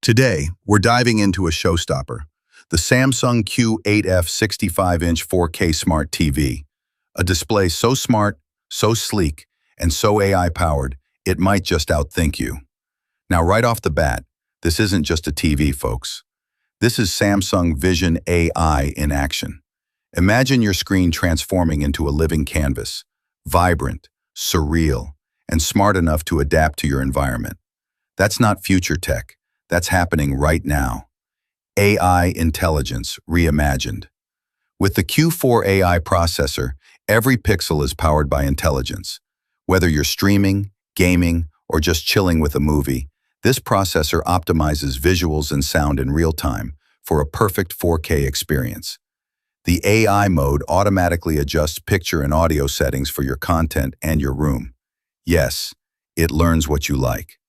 Today, we're diving into a showstopper, the Samsung Q8F 65-inch 4K Smart TV, a display so smart, so sleek, and so AI-powered, it might just outthink you. Now, right off the bat, this isn't just a TV, folks. This is Samsung Vision AI in action. Imagine your screen transforming into a living canvas, vibrant, surreal, and smart enough to adapt to your environment. That's not future tech. That's happening right now. AI intelligence reimagined. With the Q4 AI processor, every pixel is powered by intelligence. Whether you're streaming, gaming, or just chilling with a movie, this processor optimizes visuals and sound in real time for a perfect 4K experience. The AI mode automatically adjusts picture and audio settings for your content and your room. Yes, it learns what you like.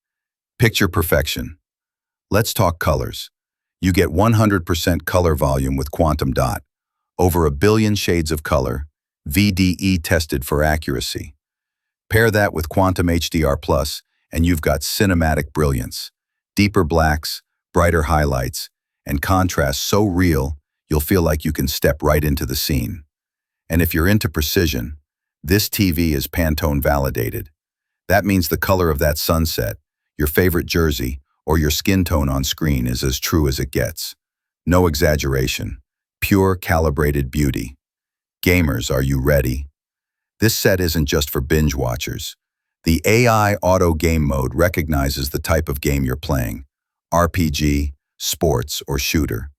Picture perfection. Let's talk colors. You get 100% color volume with Quantum Dot, over 1 billion shades of color, VDE tested for accuracy. Pair that with Quantum HDR+, and you've got cinematic brilliance, deeper blacks, brighter highlights, and contrast so real, you'll feel like you can step right into the scene. And if you're into precision, this TV is Pantone validated. That means the color of that sunset, your favorite jersey, or your skin tone on screen is as true as it gets. No exaggeration, pure calibrated beauty. Gamers, are you ready? This set isn't just for binge watchers. The AI auto game mode recognizes the type of game you're playing, RPG, sports, or shooter,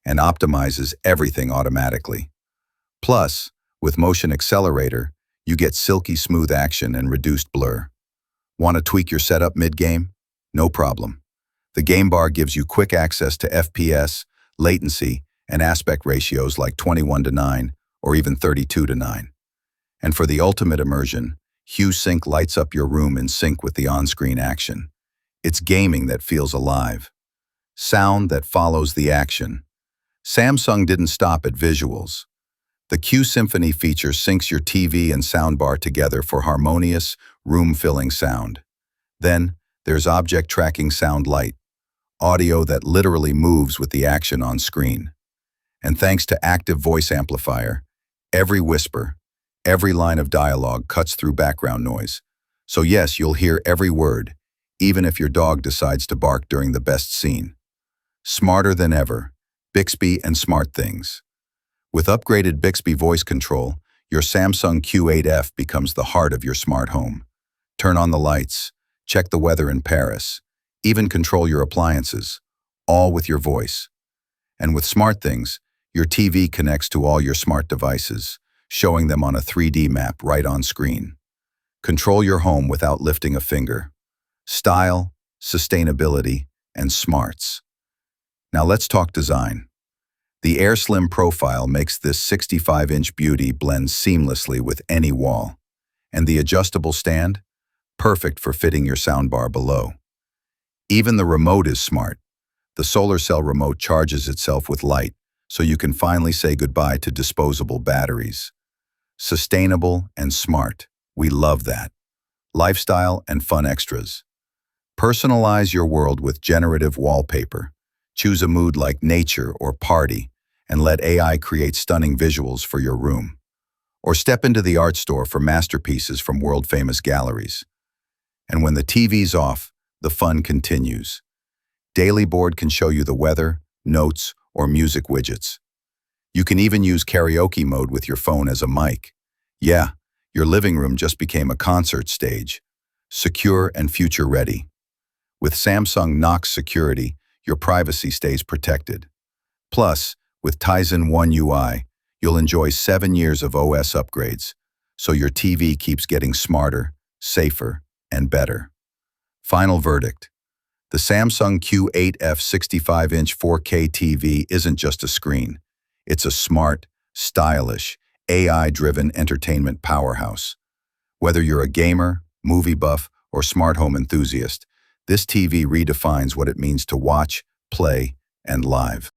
and optimizes everything automatically. Plus, with Motion Accelerator, you get silky smooth action and reduced blur. Want to tweak your setup mid-game? No problem. The game bar gives you quick access to FPS, latency, and aspect ratios like 21:9 or even 32:9. And for the ultimate immersion, HueSync lights up your room in sync with the on-screen action. It's gaming that feels alive. Sound that follows the action. Samsung didn't stop at visuals. The Q Symphony feature syncs your TV and soundbar together for harmonious, room-filling sound. Then, there's object tracking sound light, audio that literally moves with the action on screen. And thanks to active voice amplifier, every whisper, every line of dialogue cuts through background noise. So yes, you'll hear every word, even if your dog decides to bark during the best scene. Smarter than ever, Bixby and SmartThings. With upgraded Bixby voice control, your Samsung Q8F becomes the heart of your smart home. Turn on the lights, check the weather in Paris, even control your appliances, all with your voice. And with SmartThings, your TV connects to all your smart devices, showing them on a 3D map right on screen. Control your home without lifting a finger. Style, sustainability, and smarts. Now let's talk design. The Air Slim profile makes this 65-inch beauty blend seamlessly with any wall. And the adjustable stand? Perfect for fitting your soundbar below. Even the remote is smart. The solar cell remote charges itself with light, so you can finally say goodbye to disposable batteries. Sustainable and smart. We love that. Lifestyle and fun extras. Personalize your world with generative wallpaper. Choose a mood like nature or party, and let AI create stunning visuals for your room. Or step into the art store for masterpieces from world-famous galleries. And when the TV's off, the fun continues. Daily Board can show you the weather, notes, or music widgets. You can even use karaoke mode with your phone as a mic. Yeah, your living room just became a concert stage. Secure and future-ready. With Samsung Knox Security, your privacy stays protected. Plus, with Tizen One UI, you'll enjoy 7 years of OS upgrades, so your TV keeps getting smarter, safer, and better. Final verdict. The Samsung Q8F 65-inch 4K TV isn't just a screen. It's a smart, stylish, AI-driven entertainment powerhouse. Whether you're a gamer, movie buff, or smart home enthusiast, this TV redefines what it means to watch, play, and live.